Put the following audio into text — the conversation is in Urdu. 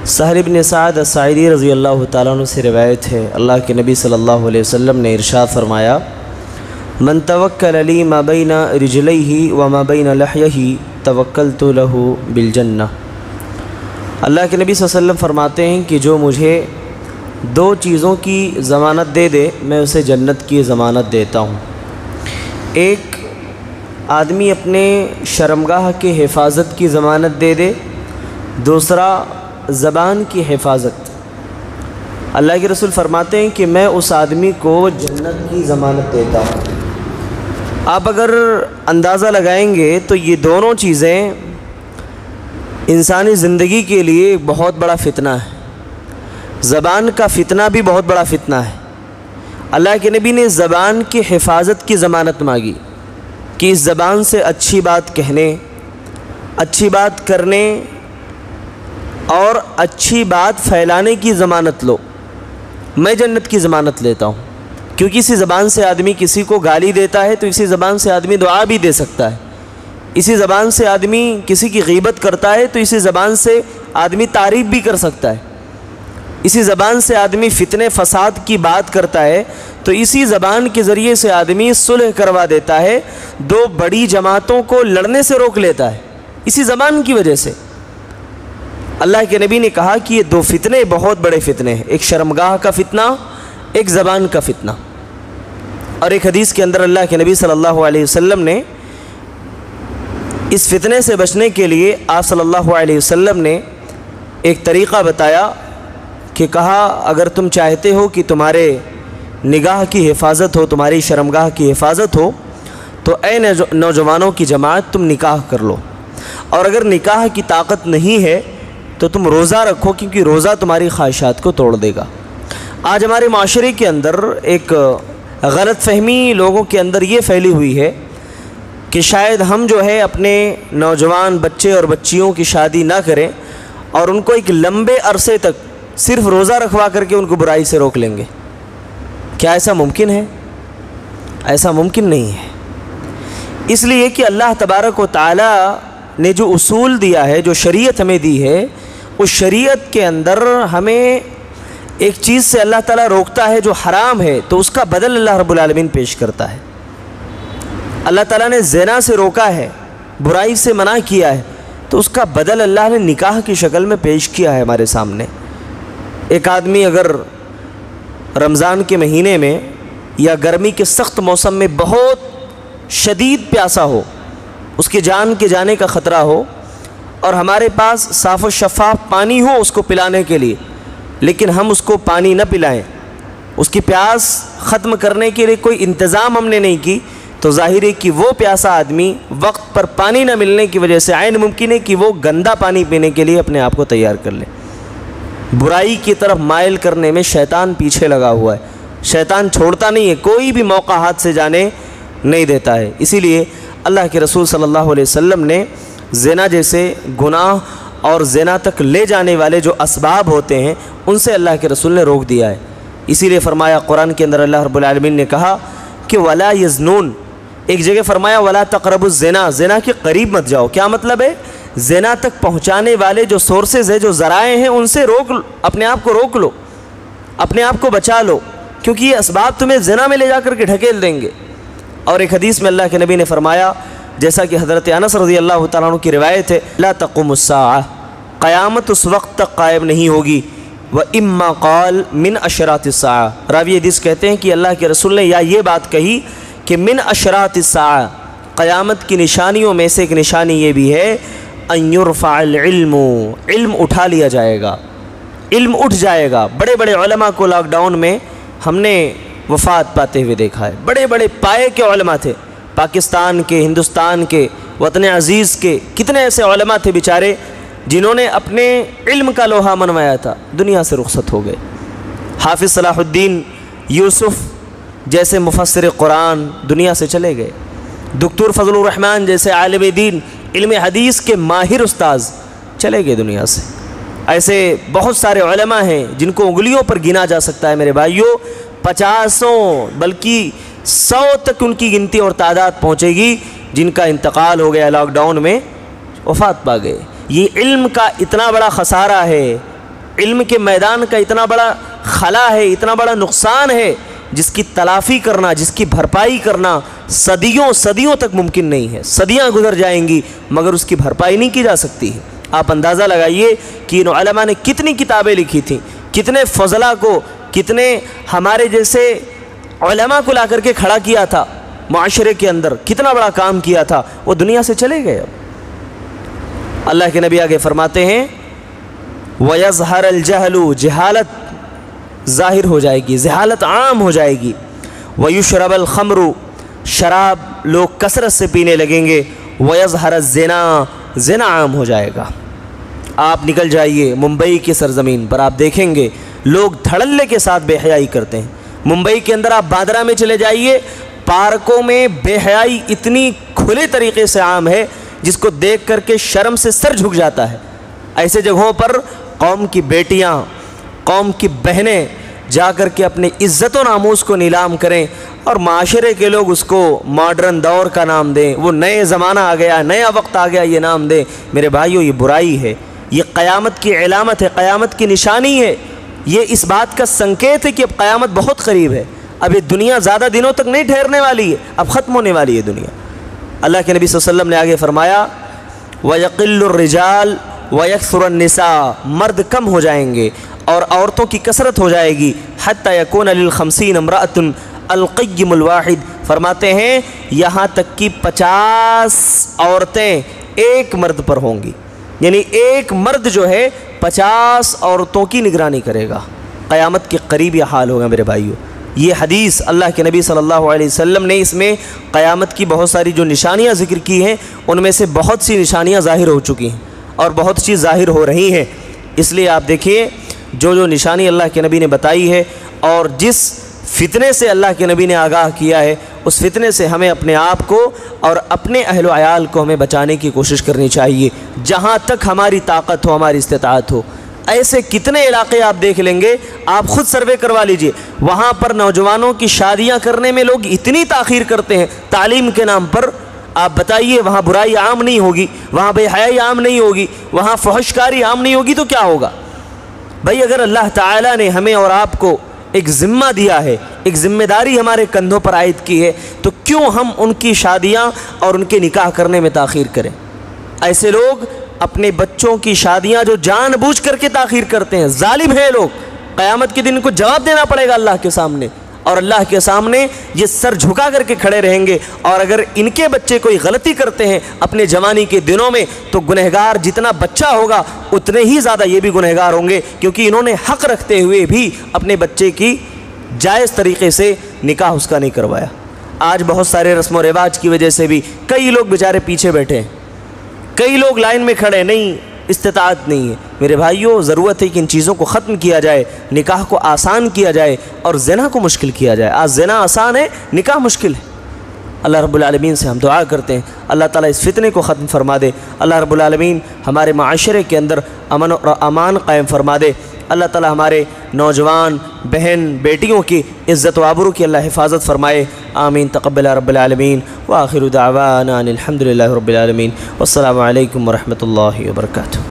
سہل بن سعد الساعدی رضی اللہ تعالیٰ عنہ سے روایت ہے، اللہ کے نبی صلی اللہ علیہ وسلم نے ارشاد فرمایا، من توکل لی ما بین رجلیہ وما بین لحیہ توکلت لہ بالجنہ۔ اللہ کے نبی صلی اللہ علیہ وسلم فرماتے ہیں کہ جو مجھے دو چیزوں کی ضمانت دے دے میں اسے جنت کی ضمانت دیتا ہوں۔ ایک آدمی اپنے شرمگاہ کی حفاظت کی ضمانت دے دے، دوسرا زبان کی حفاظت۔ اللہ کے رسول فرماتے ہیں کہ میں اس آدمی کو جنت کی ضمانت دیتا ہوں۔ آپ اگر اندازہ لگائیں گے تو یہ دونوں چیزیں انسانی زندگی کے لیے ایک بہت بڑا فتنہ ہے۔ زبان کا فتنہ بھی بہت بڑا فتنہ ہے۔ اللہ کے نبی نے زبان کی حفاظت کی ضمانت مانگی کہ اس زبان سے اچھی بات کہنے، اچھی بات کرنے اور اچھی بات پھیلانے کی ضمانت لو، میں جنت کی ضمانت لیتا ہوں۔ کیونکہ اسی زبان سے آدمی کسی کو گالی دیتا ہے تو اسی زبان سے آدمی دعا بھی دے سکتا ہے، اسی زبان سے آدمی کسی کی غیبت کرتا ہے تو اسی زبان سے آدمی تعریف بھی کر سکتا ہے، اسی زبان سے آدمی فتنے فساد کی بات کرتا ہے تو اسی زبان کے ذریعے سے آدمی صلح کروا دیتا ہے، دو بڑی جماعتوں کو لڑنے سے روک لیتا ہے اسی زبان کی وجہ سے۔ اللہ کے نبی نے کہا کہ یہ دو فتنے بہت بڑے فتنے ہیں، ایک شرمگاہ کا فتنہ، ایک زبان کا فتنہ۔ اور ایک حدیث کے اندر اللہ کے نبی صلی اللہ علیہ وسلم نے اس فتنے سے بچنے کے لیے آپ صلی اللہ علیہ وسلم نے ایک طریقہ بتایا کہ کہا اگر تم چاہتے ہو کہ تمہارے نگاہ کی حفاظت ہو، تمہاری شرمگاہ کی حفاظت ہو تو اے نوجوانوں کی جماعت تم نکاح کر لو، اور اگر نکاح کی طاقت نہیں ہے تو تم روزہ رکھو، کیونکہ روزہ تمہاری خواہشات کو توڑ دے گا۔ آج ہمارے معاشرے کے اندر ایک غلط فہمی لوگوں کے اندر یہ پھیلی ہوئی ہے کہ شاید ہم جو ہے اپنے نوجوان بچے اور بچیوں کی شادی نہ کریں اور ان کو ایک لمبے عرصے تک صرف روزہ رکھوا کر کے ان کو برائی سے روک لیں گے۔ کیا ایسا ممکن ہے؟ ایسا ممکن نہیں ہے، اس لیے کہ اللہ تبارک و تعالی نے جو اصول دیا ہے، جو شریعت ہمیں دی ہے، اس شریعت کے اندر ہمیں ایک چیز سے اللہ تعالیٰ روکتا ہے جو حرام ہے تو اس کا بدل اللہ رب العالمین پیش کرتا ہے۔ اللہ تعالیٰ نے زنا سے روکا ہے، برائی سے منع کیا ہے، تو اس کا بدل اللہ نے نکاح کی شکل میں پیش کیا ہے ہمارے سامنے۔ ایک آدمی اگر رمضان کے مہینے میں یا گرمی کے سخت موسم میں بہت شدید پیاسا ہو، اس کی جان کے جانے کا خطرہ ہو، اور ہمارے پاس صاف و شفاف پانی ہو اس کو پلانے کے لیے، لیکن ہم اس کو پانی نہ پلائیں، اس کی پیاس ختم کرنے کے لیے کوئی انتظام ہم نے نہیں کی، تو ظاہر ہے کہ وہ پیاسا آدمی وقت پر پانی نہ ملنے کی وجہ سے عین ممکن ہے کہ وہ گندا پانی پینے کے لیے اپنے آپ کو تیار کر لے۔ برائی کی طرف مائل کرنے میں شیطان پیچھے لگا ہوا ہے، شیطان چھوڑتا نہیں ہے، کوئی بھی موقع ہاتھ سے جانے نہیں دیتا ہے۔ اسی لیے اللہ کے رسول صلی اللہ علیہ وسلم نے زنا جیسے گناہ اور زنا تک لے جانے والے جو اسباب ہوتے ہیں ان سے اللہ کے رسول نے روک دیا ہے۔ اسی لیے فرمایا قرآن کے اندر اللہ رب العالمین نے کہا کہ ولا یزنون، ایک جگہ فرمایا ولا تقربوا الزنا، زنا کے قریب مت جاؤ۔ کیا مطلب ہے؟ زنا تک پہنچانے والے جو سورسز ہیں، جو ذرائع ہیں، ان سے اپنے آپ کو روک لو، اپنے آپ کو بچا لو، کیونکہ یہ اسباب تمہیں زنا میں لے جا کر کے ڈھکیل دیں گے۔ اور ایک حدیث میں اللہ کے نبی نے فرمایا، جیسا کہ حضرت انس رضی اللہ تعالیٰ عنہ کی روایت ہے، لا تقوم الساعہ، قیامت اس وقت تک قائم نہیں ہوگی، وَإِمَّا قَالْ مِنْ أَشْرَاطِ السَّاعَةِ، راوی حدیث کہتے ہیں کہ اللہ کے رسول نے یا یہ بات کہی کہ من اشراط الساعہ، قیامت کی نشانیوں میں سے ایک نشانی یہ بھی ہے، ان یرفع العلم، علم اٹھا لیا جائے گا، علم اٹھ جائے گا۔ بڑے بڑے علماء کو لاک ڈاؤن میں ہم نے وفات پاتے ہوئے دیکھا ہے، بڑے بڑے پائے کے علماء تھے، پاکستان کے، ہندوستان کے، وطن عزیز کے، کتنے ایسے علماء تھے بیچارے جنہوں نے اپنے علم کا لوہا منوایا تھا، دنیا سے رخصت ہو گئے۔ حافظ صلاح الدین یوسف جیسے مفسر قرآن دنیا سے چلے گئے، دکتور فضل الرحمن جیسے عالم دین، علم حدیث کے ماہر استاذ چلے گئے دنیا سے۔ ایسے بہت سارے علماء ہیں جن کو انگلیوں پر گنا جا سکتا ہے میرے بھائیوں، 50 بلکہ 100 تک ان کی گنتی اور تعداد پہنچے گی جن کا انتقال ہو گیا، لاک ڈاؤن میں وفات پا گئے۔ یہ علم کا اتنا بڑا خسارہ ہے، علم کے میدان کا اتنا بڑا خلا ہے، اتنا بڑا نقصان ہے، جس کی تلافی کرنا، جس کی بھرپائی کرنا صدیوں صدیوں تک ممکن نہیں ہے۔ صدیاں گزر جائیں گی مگر اس کی بھرپائی نہیں کی جا سکتی ہے۔ آپ اندازہ لگائیے کہ ان علماء نے کتنی کتابیں لکھی تھیں، کتنے فضلاء کو، کتنے ہمارے جیسے علماء کو لا کر کے کھڑا کیا تھا معاشرے کے اندر، کتنا بڑا کام کیا تھا، وہ دنیا سے چلے گئے۔ اب اللہ کے نبی آگے فرماتے ہیں وَيَظْهَرَ الْجَهْلُ، جہالت ظاہر ہو جائے گی، جہالت عام ہو جائے گی۔ وَيُشْرَبَ الْخَمْرُ، شراب لوگ کثرت سے پینے لگیں گے۔ وَيَظْهَرَ الزِّنَا، زنا عام ہو جائے گا۔ آپ نکل جائیے ممبئی کی سرزمین پر، آپ دیکھیں گے لوگ دھڑلے کے ساتھ بے حیائی کرتے ہیں۔ ممبئی کے اندر آپ باندرا میں چلے جائیے، پارکوں میں بے حیائی اتنی کھلے طریقے سے عام ہے جس کو دیکھ کر کے شرم سے سر جھک جاتا ہے۔ ایسے جگہوں پر قوم کی بیٹیاں، قوم کی بہنیں جا کر کے اپنے عزت و ناموس کو نیلام کریں اور معاشرے کے لوگ اس کو ماڈرن دور کا نام دیں، وہ نئے زمانہ آ گیا، نیا وقت آ گیا، یہ نام دیں۔ میرے بھائیوں، یہ برائی ہے، یہ قیامت کی علامت ہے، قیامت کی نشانی ہے، یہ اس بات کا سنکیت ہے کہ اب قیامت بہت قریب ہے۔ اب یہ دنیا زیادہ دنوں تک نہیں ٹھہرنے والی ہے، اب ختم ہونے والی ہے دنیا۔ اللہ کے نبی صلی اللہ علیہ وسلم نے آگے فرمایا وَيَقِلُّ الرِّجَالُ وَيَكْثُرُ النِّسَاءُ، مرد کم ہو جائیں گے اور عورتوں کی کثرت ہو جائے گی۔ حَتَّى يَكُونَ لِلْخَمْسِينَ امْرَأَةٌ الْقَيِّمُ الْوَاحِدُ، فرماتے ہیں یہاں تک کہ 50 عورتیں ایک مرد پر ہوں گی، یعنی ایک مرد جو ہے 50 عورتوں کی نگرانی کرے گا۔ قیامت کے قریب یہ حال ہوگا میرے بھائیوں۔ یہ حدیث اللہ کے نبی صلی اللہ علیہ وسلم نے اس میں قیامت کی بہت ساری جو نشانیاں ذکر کی ہیں، ان میں سے بہت سی نشانیاں ظاہر ہو چکی ہیں اور بہت سی ظاہر ہو رہی ہیں۔ اس لیے آپ دیکھیے جو نشانی اللہ کے نبی نے بتائی ہے اور جس فتنے سے اللہ کے نبی نے آگاہ کیا ہے، اس فتنے سے ہمیں اپنے آپ کو اور اپنے اہل و عیال کو ہمیں بچانے کی کوشش کرنی چاہیے، جہاں تک ہماری طاقت ہو، ہماری استطاعت ہو۔ ایسے کتنے علاقے آپ دیکھ لیں گے، آپ خود سروے کروا لیجئے، وہاں پر نوجوانوں کی شادیاں کرنے میں لوگ اتنی تاخیر کرتے ہیں تعلیم کے نام پر۔ آپ بتائیے وہاں برائی عام نہیں ہوگی، وہاں بے حیائی عام نہیں ہوگی، وہاں فحش کاری عام نہیں ہوگی تو کیا ہوگا؟ بھائی اگر اللہ تعالیٰ نے ہمیں اور آپ کو ایک ذمہ دیا ہے، ایک ذمہ داری ہمارے کندھوں پر عائد کی ہے، تو کیوں ہم ان کی شادیاں اور ان کے نکاح کرنے میں تاخیر کریں؟ ایسے لوگ اپنے بچوں کی شادیاں جو جان بوجھ کر کے تاخیر کرتے ہیں، ظالم ہیں لوگ، قیامت کے دن ان کو جواب دینا پڑے گا اللہ کے سامنے، اور اللہ کے سامنے یہ سر جھکا کر کے کھڑے رہیں گے۔ اور اگر ان کے بچے کوئی غلطی کرتے ہیں اپنے جوانی کے دنوں میں، تو گنہگار جتنا بچہ ہوگا اتنے ہی زیادہ یہ بھی گنہگار ہوں گے، کیونکہ انہوں نے حق رکھتے ہوئے بھی اپنے بچے کی جائز طریقے سے نکاح اس کا نہیں کروایا۔ آج بہت سارے رسم و رواج کی وجہ سے بھی کئی لوگ بیچارے پیچھے بیٹھے ہیں، کئی لوگ لائن میں کھڑے، نہیں استطاعت نہیں ہے۔ میرے بھائیوں، ضرورت ہے کہ ان چیزوں کو ختم کیا جائے، نکاح کو آسان کیا جائے اور زنا کو مشکل کیا جائے۔ آج زنا آسان ہے، نکاح مشکل ہے۔ اللہ رب العالمین سے ہم دعا کرتے ہیں اللہ تعالیٰ اس فتنے کو ختم فرما دے، اللہ رب العالمین ہمارے معاشرے کے اندر امن اور امان قائم فرما دے، اللہ تعالیٰ ہمارے نوجوان بہن بیٹیوں کی عزت و آبرو کی اللہ حفاظت فرمائے، آمین تقبل رب العالمین، وآخر دعوانا الحمدللہ رب العالمین، والسلام علیکم ورحمۃ اللہ وبرکاتہ۔